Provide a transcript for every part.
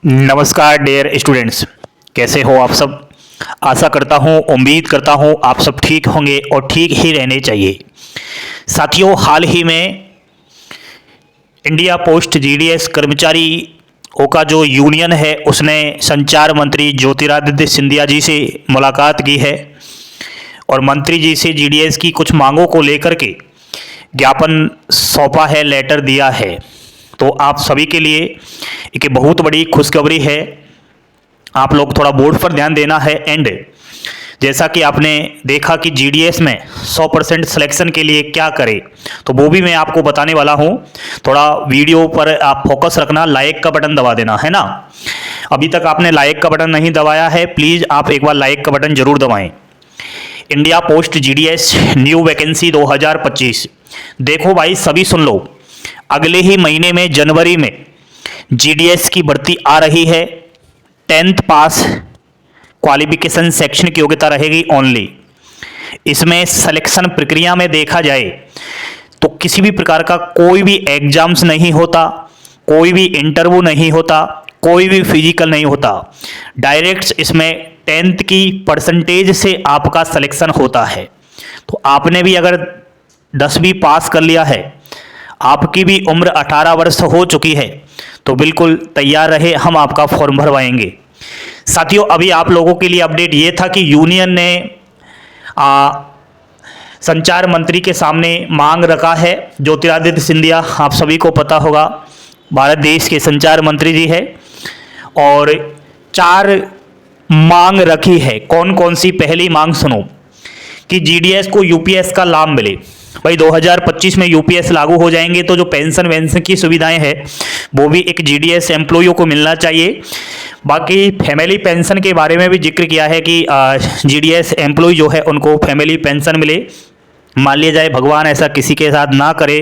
नमस्कार dear students, कैसे हो आप सब। आशा करता हूँ, उम्मीद करता हूँ आप सब ठीक होंगे और ठीक ही रहने चाहिए। साथियों, हाल ही में इंडिया पोस्ट जीडीएस कर्मचारियों का जो यूनियन है उसने संचार मंत्री ज्योतिरादित्य सिंधिया जी से मुलाकात की है और मंत्री जी से जीडीएस की कुछ मांगों को लेकर के ज्ञापन सौंपा है, लेटर दिया है। तो आप सभी के लिए एक बहुत बड़ी खुशखबरी है। आप लोग थोड़ा बोर्ड पर ध्यान देना है। एंड जैसा कि आपने देखा कि जीडीएस में 100% सिलेक्शन के लिए क्या करें, तो वो भी मैं आपको बताने वाला हूं। थोड़ा वीडियो पर आप फोकस रखना, लाइक का बटन दबा देना, है ना। अभी तक आपने लाइक का बटन नहीं दबाया है, प्लीज़ आप एक बार लाइक का बटन जरूर दबाएं। India post GDS new vacancy 2025। देखो भाई, सभी सुन लो, अगले ही महीने में जनवरी में जीडीएस की भर्ती आ रही है। 10th पास क्वालिफिकेशन सेक्शन की योग्यता रहेगी ओनली। इसमें सिलेक्शन प्रक्रिया में देखा जाए तो किसी भी प्रकार का कोई भी एग्जाम्स नहीं होता, कोई भी इंटरव्यू नहीं होता, कोई भी फिजिकल नहीं होता। डायरेक्ट इसमें 10th की परसेंटेज से आपका सिलेक्शन होता है। तो आपने भी अगर 10वीं पास कर लिया है, आपकी भी उम्र 18 वर्ष हो चुकी है, तो बिल्कुल तैयार रहे, हम आपका फॉर्म भरवाएंगे। साथियों, अभी आप लोगों के लिए अपडेट ये था कि यूनियन ने संचार मंत्री के सामने मांग रखा है। ज्योतिरादित्य सिंधिया, आप सभी को पता होगा, भारत देश के संचार मंत्री जी है और 4 मांग रखी है। कौन कौन सी? पहली मांग सुनो कि जीडीएस को यूपीएस का लाभ मिले। भाई 2025 में यूपीएस लागू हो जाएंगे तो जो पेंशन वेंशन की सुविधाएं हैं वो भी एक जीडीएस एम्प्लॉइयों को मिलना चाहिए। बाकी फैमिली पेंशन के बारे में भी जिक्र किया है कि जीडीएस एम्प्लॉय जो है उनको फैमिली पेंशन मिले। मान लिया जाए भगवान ऐसा किसी के साथ ना करे,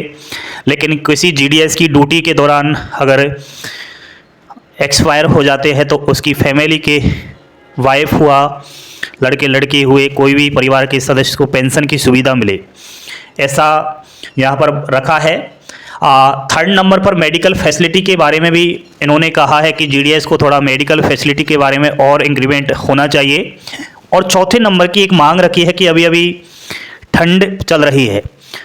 लेकिन किसी जीडीएस की ड्यूटी के दौरान अगर एक्सपायर हो जाते हैं तो उसकी फैमिली के वाइफ हुआ, लड़के लड़की हुए, कोई भी परिवार के सदस्य को पेंशन की सुविधा मिले, ऐसा यहाँ पर रखा है। 3rd नंबर पर मेडिकल फैसिलिटी के बारे में भी इन्होंने कहा है कि जीडीएस को थोड़ा मेडिकल फैसिलिटी के बारे में और इंक्रीमेंट होना चाहिए। और 4थे नंबर की एक मांग रखी है कि अभी अभी ठंड चल रही है,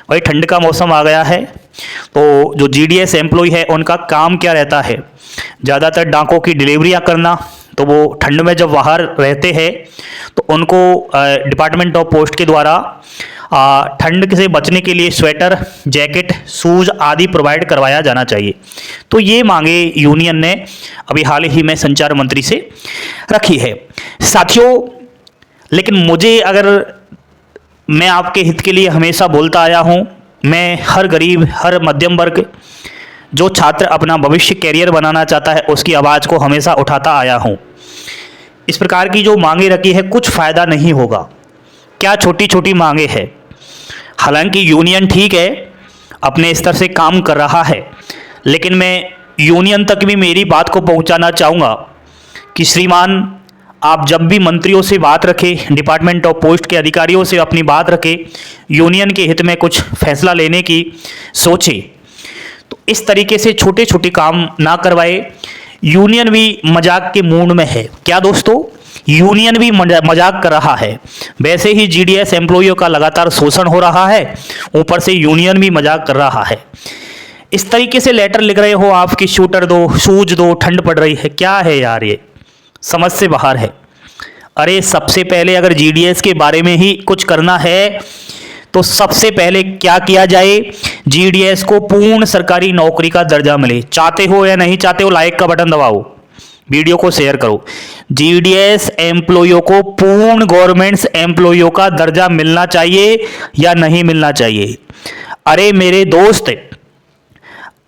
भाई ठंड का मौसम आ गया है, तो जो जीडीएस एम्प्लॉय है उनका काम क्या रहता है? ज़्यादातर डाकों की डिलीवरियाँ करना। तो वो ठंड में जब बाहर रहते हैं तो उनको डिपार्टमेंट ऑफ पोस्ट के द्वारा ठंड से बचने के लिए स्वेटर, जैकेट, शूज आदि प्रोवाइड करवाया जाना चाहिए। तो ये मांगे यूनियन ने अभी हाल ही में संचार मंत्री से रखी है। साथियों, लेकिन मुझे, अगर मैं आपके हित के लिए हमेशा बोलता आया हूँ, मैं हर गरीब, हर मध्यम वर्ग, जो छात्र अपना भविष्य कैरियर बनाना चाहता है उसकी आवाज़ को हमेशा उठाता आया हूँ। इस प्रकार की जो मांगे रखी है कुछ फ़ायदा नहीं होगा। क्या छोटी छोटी मांगे हैं। हालांकि यूनियन ठीक है, अपने स्तर से काम कर रहा है, लेकिन मैं यूनियन तक भी मेरी बात को पहुंचाना चाहूँगा कि श्रीमान, आप जब भी मंत्रियों से बात रखें, डिपार्टमेंट ऑफ पोस्ट के अधिकारियों से अपनी बात रखें, यूनियन के हित में कुछ फैसला लेने की सोचें, तो इस तरीके से छोटे छोटे काम ना करवाए। यूनियन भी मजाक के मूड में है। क्या दोस्तों? यूनियन भी मजाक कर रहा है। वैसे ही जीडीएस एम्प्लॉइयों का लगातार शोषण हो रहा है, ऊपर से यूनियन भी मजाक कर रहा है। इस तरीके से लेटर लिख रहे हो आप कि शूटर दो, शूज दो, ठंड पड़ रही है। क्या है यार, ये समझ से बाहर है। अरे सबसे पहले अगर जीडीएस के बारे में ही कुछ करना है तो सबसे पहले क्या किया जाए? जीडीएस को पूर्ण सरकारी नौकरी का दर्जा मिले। चाहते हो या नहीं चाहते हो, लाइक का बटन दबाओ, वीडियो को शेयर करो। जीडीएस एम्प्लॉइयों को पूर्ण गवर्नमेंट एम्प्लॉइयों का दर्जा मिलना चाहिए या नहीं मिलना चाहिए? अरे मेरे दोस्त,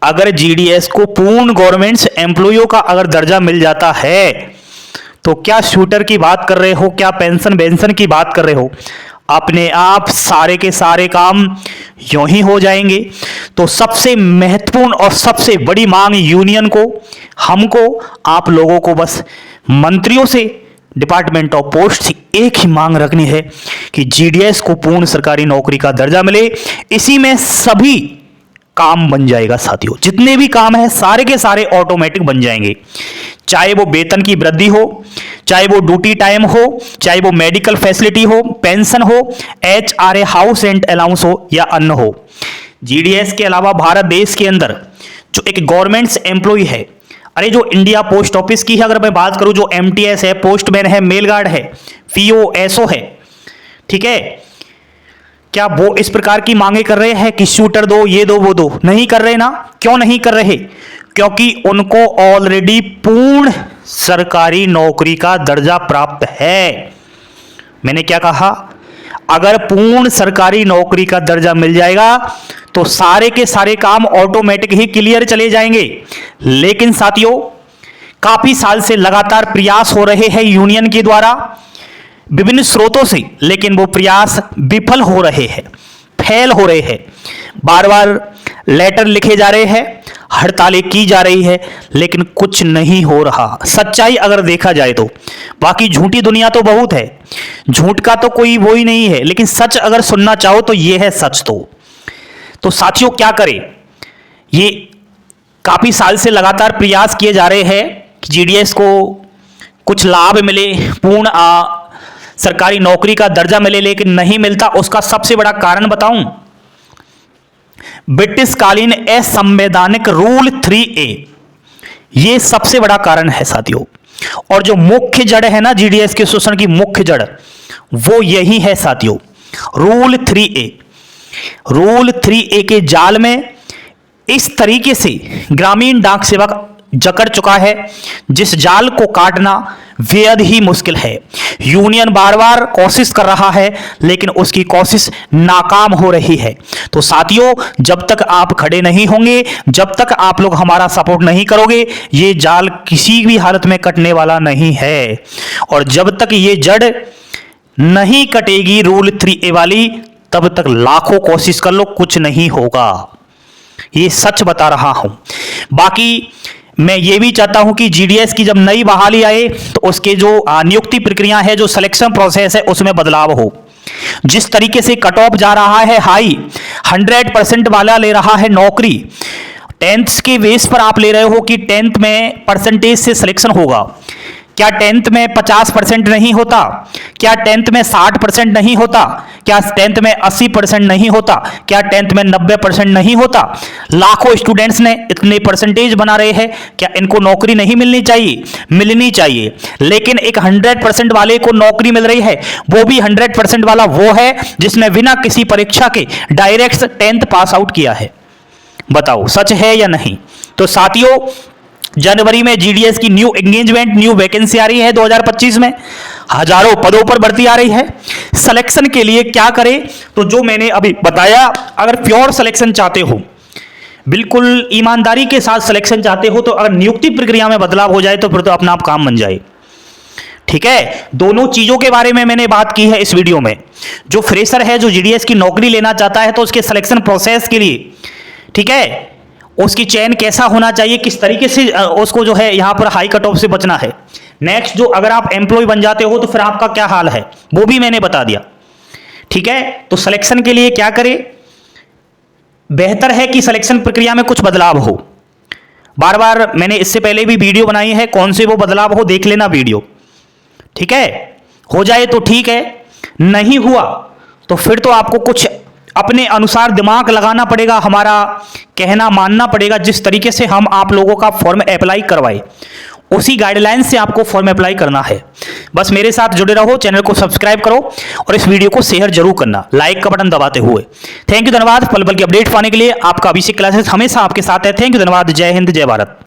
अगर जीडीएस को पूर्ण गवर्नमेंट एम्प्लॉइयों का अगर दर्जा मिल जाता है तो क्या शूटर की बात कर रहे हो, क्या पेंशन वेंशन की बात कर रहे हो? अपने आप सारे के सारे काम यूं ही हो जाएंगे। तो सबसे महत्वपूर्ण और सबसे बड़ी मांग यूनियन को, हमको, आप लोगों को बस मंत्रियों से, डिपार्टमेंट ऑफ पोस्ट से एक ही मांग रखनी है कि जीडीएस को पूर्ण सरकारी नौकरी का दर्जा मिले। इसी में सभी काम बन जाएगा साथियों। जितने भी काम है सारे के सारे ऑटोमेटिक बन जाएंगे, चाहे वो वेतन की वृद्धि हो, चाहे वो ड्यूटी टाइम हो, चाहे वो मेडिकल फैसिलिटी हो, पेंशन हो, HRA हाउस रेंट अलाउंस हो या अन्न हो। GDS के अलावा भारत देश के अंदर जो एक गवर्नमेंट एम्प्लॉय है, अरे जो इंडिया पोस्ट ऑफिस की है अगर मैं बात करूं, जो MTS है, पोस्टमैन है, मेल गार्ड है, PO SO है, ठीक है, क्या वो इस प्रकार की मांगे कर रहे हैं कि शूटर दो, ये दो, वो दो? नहीं कर रहे ना। क्यों नहीं कर रहे? क्योंकि उनको ऑलरेडी पूर्ण सरकारी नौकरी का दर्जा प्राप्त है। मैंने क्या कहा? अगर पूर्ण सरकारी नौकरी का दर्जा मिल जाएगा तो सारे के सारे काम ऑटोमेटिक ही क्लियर चले जाएंगे। लेकिन साथियों, काफी साल से लगातार प्रयास हो रहे हैं यूनियन के द्वारा विभिन्न स्रोतों से, लेकिन वो प्रयास विफल हो रहे हैं, फेल हो रहे हैं। बार बार लेटर लिखे जा रहे हैं, हड़तालें की जा रही है, लेकिन कुछ नहीं हो रहा। सच्चाई अगर देखा जाए तो, बाकी झूठी दुनिया तो बहुत है, झूठ का तो कोई वो ही नहीं है, लेकिन सच अगर सुनना चाहो तो ये है सच। तो साथियों क्या करें? ये काफी साल से लगातार प्रयास किए जा रहे हैं कि GDS को कुछ लाभ मिले, पूर्ण सरकारी नौकरी का दर्जा मिले, लेकिन नहीं मिलता। उसका सबसे बड़ा कारण बताऊं, ब्रिटिश कालीन असंवैधानिक रूल 3A, यह सबसे बड़ा कारण है साथियों। और जो मुख्य जड़ है ना GDS के शोषण की मुख्य जड़, वो यही है साथियों, रूल 3A। रूल 3A के जाल में इस तरीके से ग्रामीण डाक सेवक जकड़ चुका है, जिस जाल को काटना बेहद ही मुश्किल है। यूनियन बार बार कोशिश कर रहा है, लेकिन उसकी कोशिश नाकाम हो रही है। तो साथियों, जब तक आप खड़े नहीं होंगे, जब तक आप लोग हमारा सपोर्ट नहीं करोगे, ये जाल किसी भी हालत में कटने वाला नहीं है। और जब तक ये जड़ नहीं कटेगी रूल 3A वाली, तब तक लाखों कोशिश कर लो, कुछ नहीं होगा। ये सच बता रहा हूं। बाकी मैं ये भी चाहता हूं कि GDS की जब नई बहाली आए तो उसके जो नियुक्ति प्रक्रिया है, जो सिलेक्शन प्रोसेस है, उसमें बदलाव हो। जिस तरीके से कट ऑफ जा रहा है हाई, 100% वाला ले रहा है नौकरी, 10th के बेस पर आप ले रहे हो कि 10th में परसेंटेज से सिलेक्शन होगा। क्या 10th में 50% नहीं होता? क्या 10th में 60% नहीं होता? क्या 10th में 80% नहीं होता? क्या 10th में 90% नहीं होता? लाखों स्टूडेंट्स ने इतने परसेंटेज बना रहे हैं, क्या इनको नौकरी नहीं मिलनी चाहिए? मिलनी चाहिए। लेकिन एक 100% वाले को नौकरी मिल रही है, वो भी 100% वाला वो है जिसने बिना किसी परीक्षा के डायरेक्ट 10th पास आउट किया है। बताओ सच है या नहीं? तो साथियों, जनवरी में GDS की न्यू एंगेजमेंट, न्यू वैकेंसी आ रही है 2025 में, हजारों पदों पर भर्ती आ रही है। सिलेक्शन के लिए क्या करें? तो जो मैंने अभी बताया, अगर प्योर सिलेक्शन चाहते हो, बिल्कुल ईमानदारी के साथ सिलेक्शन चाहते हो, तो अगर नियुक्ति प्रक्रिया में बदलाव हो जाए तो फिर तो अपना आप काम बन जाए। ठीक है, दोनों चीजों के बारे में मैंने बात की है इस वीडियो में। जो फ्रेशर है, जो GDS की नौकरी लेना चाहता है, तो उसके सिलेक्शन प्रोसेस के लिए, ठीक है, उसकी चयन कैसा होना चाहिए, किस तरीके से उसको जो है यहां पर हाई कट ऑफ से बचना है। नेक्स्ट, जो अगर आप एम्प्लॉय बन जाते हो तो फिर आपका क्या हाल है, वो भी मैंने बता दिया। ठीक है, तो सिलेक्शन के लिए क्या करें? बेहतर है कि सिलेक्शन प्रक्रिया में कुछ बदलाव हो। बार बार मैंने इससे पहले भी वीडियो बनाई है, कौन से वो बदलाव हो देख लेना वीडियो। ठीक है, हो जाए तो ठीक है, नहीं हुआ तो फिर तो आपको कुछ अपने अनुसार दिमाग लगाना पड़ेगा, हमारा कहना मानना पड़ेगा। जिस तरीके से हम आप लोगों का फॉर्म अप्लाई करवाए, उसी गाइडलाइन से आपको फॉर्म अप्लाई करना है। बस मेरे साथ जुड़े रहो, चैनल को सब्सक्राइब करो और इस वीडियो को शेयर जरूर करना, लाइक का बटन दबाते हुए। थैंक यू, धन्यवाद। पल पल की अपडेट पाने के लिए आपका अभिषेक क्लासेस हमेशा आपके साथ है। थैंक यू, धन्यवाद। जय हिंद, जय भारत।